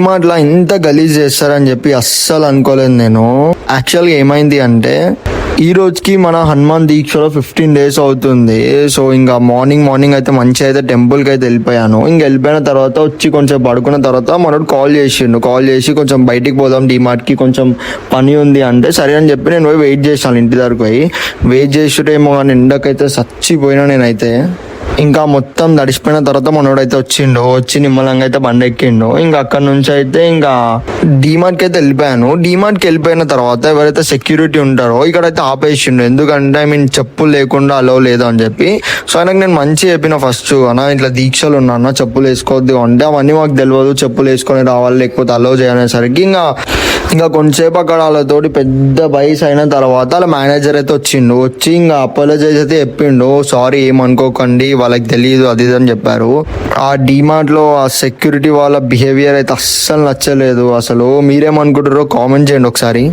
డీమార్ట్ లా ఇంత గలీజ్ చేస్తారని చెప్పి అస్సలు అనుకోలేదు నేను. యాక్చువల్గా ఏమైంది అంటే ఈ రోజుకి మన హనుమాన్ దీక్షలో 15 days అవుతుంది. సో ఇంకా మార్నింగ్ అయితే మంచిగా అయితే టెంపుల్కి అయితే వెళ్ళిపోయాను. ఇంకా వెళ్ళిపోయిన తర్వాత వచ్చి కొంచెం పడుకున్న తర్వాత మనోడు కాల్ చేసి కొంచెం బయటికి పోదాం డీమార్ట్కి, కొంచెం పని ఉంది అంటే సరే అని చెప్పి నేను పోయి వెయిట్ చేసాను. ఇంటి దగ్గరకు పోయి వెయిట్ చేసేటేమో కానీ ఎండకైతే చచ్చిపోయినా నేనైతే. ఇంకా మొత్తం తడిసిపోయిన తర్వాత మనోడైతే వచ్చి నిమ్మలంగా అయితే బండి ఎక్కిండు. ఇంకా అక్కడ నుంచి అయితే ఇంకా డీమార్ట్కి అయితే వెళ్ళిపోయాను. డీమార్ట్కి వెళ్ళిపోయిన తర్వాత ఎవరైతే సెక్యూరిటీ ఉంటారో ఇక్కడైతే ఆపేసిండు. ఎందుకంటే చెప్పులు లేకుండా అలో లేదు అని చెప్పి. సో ఆయనకు నేను మంచి చెప్పిన ఫస్ట్, అన్న ఇట్లా దీక్షలు ఉన్నా అన్న చెప్పులు వేసుకోవద్దు అంటే, అవన్నీ మాకు తెలియదు, చెప్పులు వేసుకొని రావాలి లేకపోతే అలో చేయనేసరికి ఇంకా కొంచెంసేపు అక్కడ వాళ్ళతోటి పెద్ద బైస్ అయిన తర్వాత వాళ్ళ మేనేజర్ అయితే వచ్చి ఇంకా అపాలజైజ్ అయితే చెప్పిండు, సారీ ఏమనుకోకండి వాళ్ళకి తెలియదు అది అని చెప్పారు. ఆ డీమార్ట్ లో ఆ సెక్యూరిటీ వాళ్ళ బిహేవియర్ అయితే అస్సలు నచ్చలేదు. అసలు మీరేమనుకుంటారో కామెంట్ చేయండి ఒకసారి.